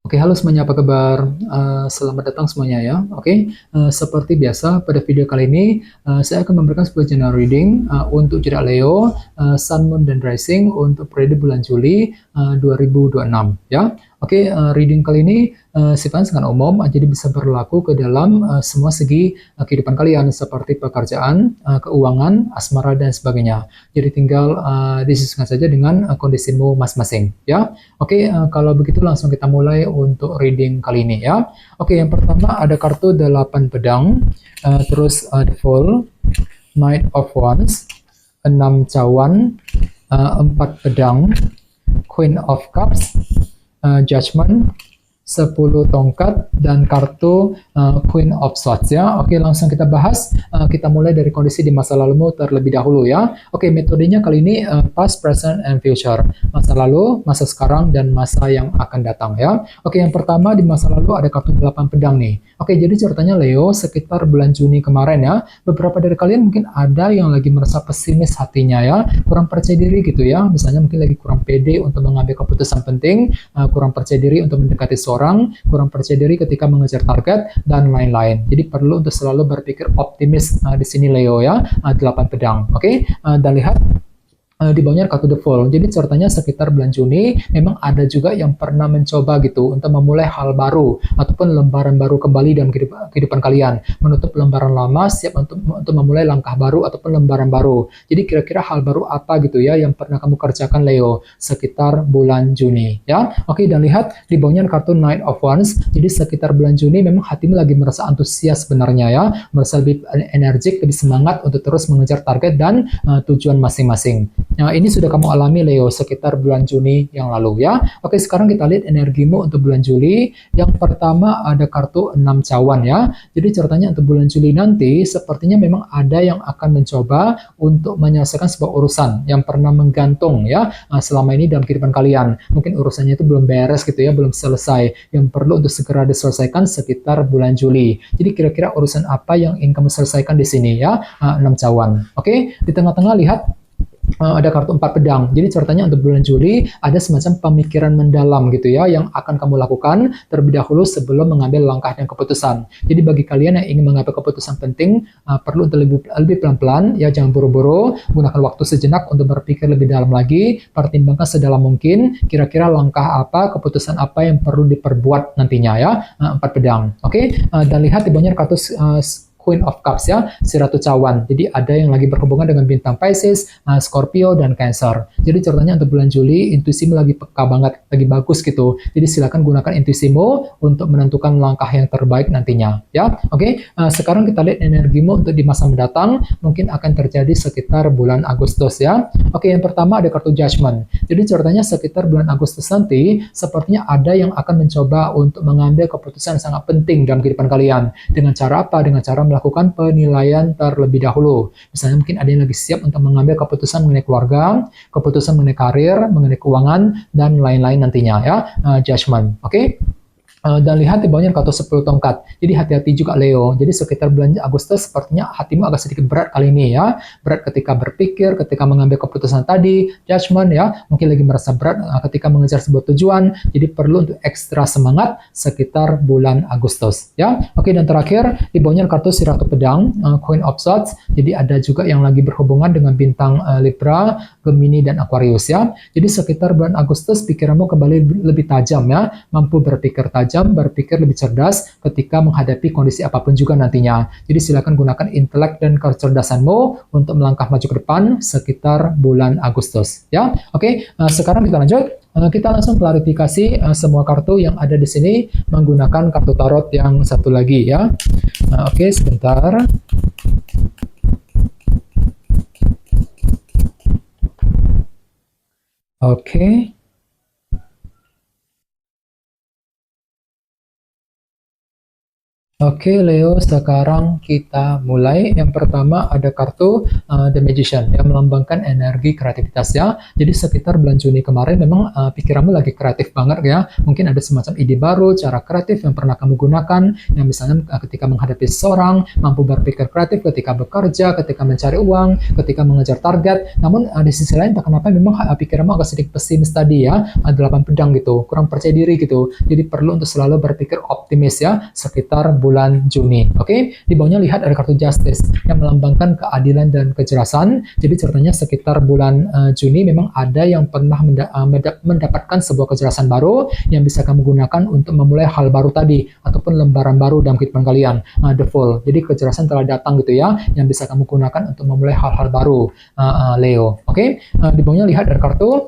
Oke, halo semuanya, apa kabar? Selamat datang semuanya ya. Oke, seperti biasa pada video kali ini saya akan memberikan sebuah general reading untuk zodiak Leo, Sun, Moon, dan Rising untuk periode bulan Juli 2026 ya. Oke, reading kali ini sifatnya sangat umum, jadi bisa berlaku ke dalam semua segi kehidupan kalian seperti pekerjaan, keuangan, asmara, dan sebagainya. Jadi tinggal disesuaikan saja dengan kondisimu masing-masing ya. Oke, kalau begitu langsung kita mulai untuk reading kali ini ya. Oke, yang pertama ada kartu 8 pedang, terus The Fool, Knight of Wands, 6 cawan, 4 pedang, Queen of Cups, Judgment, 10 tongkat, dan kartu Queen of Swords ya. Oke, langsung kita bahas. Kita mulai dari kondisi di masa lalumu terlebih dahulu ya. Oke, metodenya kali ini past, present, and future. Masa lalu, masa sekarang, dan masa yang akan datang ya. Oke, yang pertama di masa lalu ada kartu 8 pedang nih. Oke, jadi ceritanya Leo sekitar bulan Juni kemarin ya, beberapa dari kalian mungkin ada yang lagi merasa pesimis hatinya ya, kurang percaya diri gitu ya. Misalnya mungkin lagi kurang pede untuk mengambil keputusan penting, kurang percaya diri untuk mendekati seorang, kurang percaya diri ketika mengejar target, dan lain-lain. Jadi perlu untuk selalu berpikir optimis di sini Leo ya, 8 pedang. Oke, dan lihat di bawahnya kartu The Fool. Jadi ceritanya sekitar bulan Juni memang ada juga yang pernah mencoba gitu untuk memulai hal baru ataupun lembaran baru kembali dalam kehidupan kalian, menutup lembaran lama, siap untuk memulai langkah baru ataupun lembaran baru. Jadi kira-kira hal baru apa gitu ya yang pernah kamu kerjakan Leo sekitar bulan Juni ya. Oke, dan lihat di bawahnya kartu Knight of Wands. Jadi sekitar bulan Juni memang hatimu lagi merasa antusias sebenarnya ya, merasa lebih energik, lebih semangat untuk terus mengejar target dan tujuan masing-masing. Nah, ini sudah kamu alami Leo sekitar bulan Juni yang lalu ya. Oke, sekarang kita lihat energimu untuk bulan Juli. Yang pertama ada kartu 6 cawan ya. Jadi ceritanya untuk bulan Juli nanti sepertinya memang ada yang akan mencoba untuk menyelesaikan sebuah urusan yang pernah menggantung ya selama ini dalam kehidupan kalian. Mungkin urusannya itu belum beres gitu ya, belum selesai. Yang perlu untuk segera diselesaikan sekitar bulan Juli. Jadi kira-kira urusan apa yang ingin kamu selesaikan di sini ya? 6 cawan. Oke, di tengah-tengah lihat ada kartu 4 pedang. Jadi ceritanya untuk bulan Juli ada semacam pemikiran mendalam gitu ya yang akan kamu lakukan terlebih dahulu sebelum mengambil langkah dan keputusan. Jadi bagi kalian yang ingin mengambil keputusan penting perlu untuk lebih pelan-pelan ya, jangan buru-buru, gunakan waktu sejenak untuk berpikir lebih dalam lagi, pertimbangkan sedalam mungkin kira-kira langkah apa, keputusan apa yang perlu diperbuat nantinya ya. 4 pedang. Oke, dan lihat di bawahnya kartu Queen of Cups ya, si Ratu Cawan. Jadi ada yang lagi berhubungan dengan bintang Pisces, Scorpio, dan Cancer. Jadi ceritanya untuk bulan Juli, intuisimu lagi peka banget, lagi bagus gitu. Jadi silakan gunakan intuisimu untuk menentukan langkah yang terbaik nantinya. Ya, oke. Sekarang kita lihat energimu untuk di masa mendatang, mungkin akan terjadi sekitar bulan Agustus ya. Oke, yang pertama ada kartu Judgment. Jadi ceritanya sekitar bulan Agustus nanti, sepertinya ada yang akan mencoba untuk mengambil keputusan yang sangat penting dalam kehidupan kalian. Dengan cara apa? Dengan cara melakukan penilaian terlebih dahulu. Misalnya mungkin ada yang lagi siap untuk mengambil keputusan mengenai keluarga, keputusan mengenai karir, mengenai keuangan, dan lain-lain nantinya ya, judgment. Oke? Dan lihat di bawahnya kartu 10 tongkat. Jadi hati-hati juga Leo. Jadi sekitar bulan Agustus sepertinya hatimu agak sedikit berat kali ini ya. Berat ketika berpikir, ketika mengambil keputusan tadi, judgment ya. Mungkin lagi merasa berat ketika mengejar sebuah tujuan. Jadi perlu untuk ekstra semangat sekitar bulan Agustus ya. Oke, dan terakhir di bawahnya kartu si Ratu Pedang, Queen of Swords. Jadi ada juga yang lagi berhubungan dengan bintang Libra, Gemini, dan Aquarius ya. Jadi sekitar bulan Agustus pikiranmu kembali lebih tajam ya. Mampu berpikir tajam, berpikir lebih cerdas ketika menghadapi kondisi apapun juga nantinya. Jadi silakan gunakan intelek dan kecerdasanmu untuk melangkah maju ke depan sekitar bulan Agustus. Ya, oke. Sekarang kita lanjut. Kita langsung klarifikasi semua kartu yang ada di sini menggunakan kartu tarot yang satu lagi ya. Oke, sebentar. Oke. Oke Leo, sekarang kita mulai. Yang pertama ada kartu The Magician yang melambangkan energi kreativitas ya. Jadi sekitar bulan Juni kemarin memang pikiranmu lagi kreatif banget ya. Mungkin ada semacam ide baru, cara kreatif yang pernah kamu gunakan. Yang misalnya ketika menghadapi seseorang, mampu berpikir kreatif ketika bekerja, ketika mencari uang, ketika mengejar target. Namun di sisi lain, tak kenapa memang pikiranmu agak sedikit pesimis tadi ya. 8 pedang gitu, kurang percaya diri gitu. Jadi perlu untuk selalu berpikir optimis ya, sekitar bulan Juni. Oke, di bawahnya lihat ada kartu Justice yang melambangkan keadilan dan kejelasan. Jadi ceritanya sekitar bulan Juni memang ada yang pernah mendapatkan sebuah kejelasan baru yang bisa kamu gunakan untuk memulai hal baru tadi ataupun lembaran baru dalam kehidupan kalian. The Fall. Jadi kejelasan telah datang gitu ya, yang bisa kamu gunakan untuk memulai hal-hal baru, Leo. Oke, di bawahnya lihat ada kartu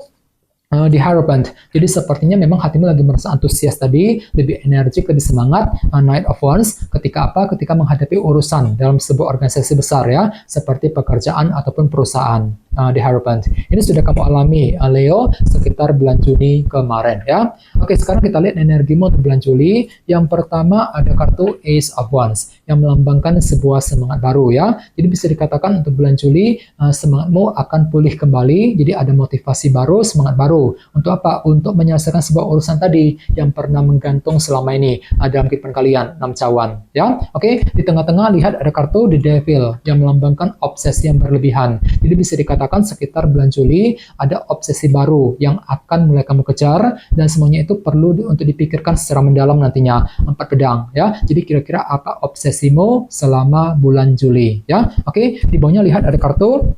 di Hierophant. Jadi sepertinya memang hatimu lagi merasa antusias tadi, lebih energik, lebih semangat. Knight of Wands ketika apa? Ketika menghadapi urusan dalam sebuah organisasi besar ya, seperti pekerjaan ataupun perusahaan. Di Hierophant. Ini sudah kamu alami, Leo, sekitar bulan Juni kemarin ya. Oke, sekarang kita lihat energimu untuk bulan Juli. Yang pertama ada kartu Ace of Wands yang melambangkan sebuah semangat baru ya. Jadi bisa dikatakan untuk bulan Juli semangatmu akan pulih kembali. Jadi ada motivasi baru, semangat baru. Untuk apa? Untuk menyelesaikan sebuah urusan tadi yang pernah menggantung selama ini dalam kehidupan kalian, 6 cawan ya. Oke, di tengah-tengah lihat ada kartu The Devil yang melambangkan obsesi yang berlebihan. Jadi bisa dikatakan sekitar bulan Juli ada obsesi baru yang akan mulai kamu kejar dan semuanya itu perlu untuk dipikirkan secara mendalam nantinya. 4 pedang ya. Jadi kira-kira apa obsesimu selama bulan Juli ya. Oke, di bawahnya lihat ada kartu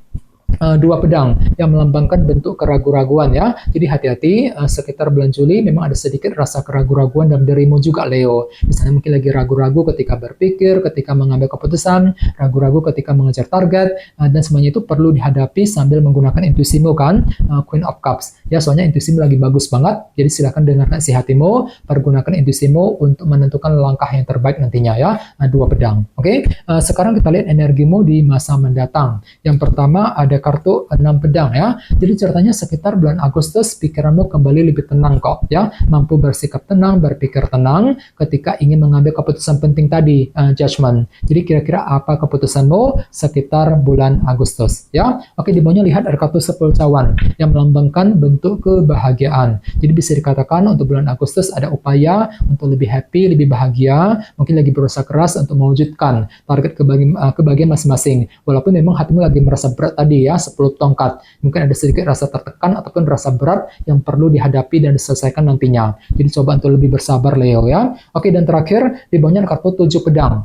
2 pedang yang melambangkan bentuk keraguan-raguan ya. Jadi hati-hati sekitar bulan Juli memang ada sedikit rasa keraguan-raguan dalam dirimu juga Leo. Misalnya mungkin lagi ragu-ragu ketika berpikir, ketika mengambil keputusan, ragu-ragu ketika mengejar target dan semuanya itu perlu dihadapi sambil menggunakan intuisimu kan. Queen of Cups. Ya, soalnya intuisimu lagi bagus banget. Jadi silakan dengarkan isi hatimu, pergunakan intuisimu untuk menentukan langkah yang terbaik nantinya ya. 2 pedang. Oke. Sekarang kita lihat energimu di masa mendatang. Yang pertama ada kartu 6 pedang ya. Jadi ceritanya sekitar bulan Agustus pikiranmu kembali lebih tenang kok ya. Mampu bersikap tenang, berpikir tenang ketika ingin mengambil keputusan penting tadi, judgment. Jadi kira-kira apa keputusanmu sekitar bulan Agustus ya. Oke, di bawahnya lihat ada kartu 10 cawan yang melambangkan bentuk kebahagiaan. Jadi bisa dikatakan untuk bulan Agustus ada upaya untuk lebih happy, lebih bahagia, mungkin lagi berusaha keras untuk mewujudkan target kebahagiaan masing-masing. Walaupun memang hatimu lagi merasa berat tadi ya, 10 tongkat. Mungkin ada sedikit rasa tertekan ataupun rasa berat yang perlu dihadapi dan diselesaikan nantinya. Jadi coba untuk lebih bersabar Leo ya. Oke, dan terakhir di bawahnya kartu 7 pedang.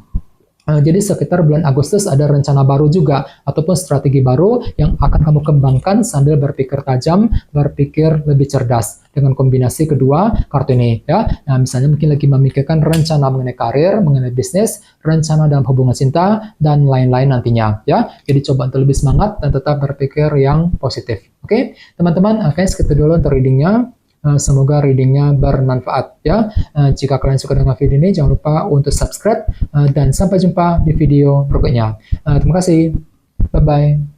Jadi sekitar bulan Agustus ada rencana baru juga ataupun strategi baru yang akan kamu kembangkan sambil berpikir tajam, berpikir lebih cerdas dengan kombinasi kedua kartu ini ya. Nah, misalnya mungkin lagi memikirkan rencana mengenai karir, mengenai bisnis, rencana dalam hubungan cinta dan lain-lain nantinya ya. Jadi coba untuk lebih semangat dan tetap berpikir yang positif. Oke, teman-teman, kayaknya segitu dulu untuk readingnya. Semoga readingnya bermanfaat ya. Jika kalian suka dengan video ini, jangan lupa untuk subscribe dan sampai jumpa di video berikutnya. Terima kasih. Bye-bye.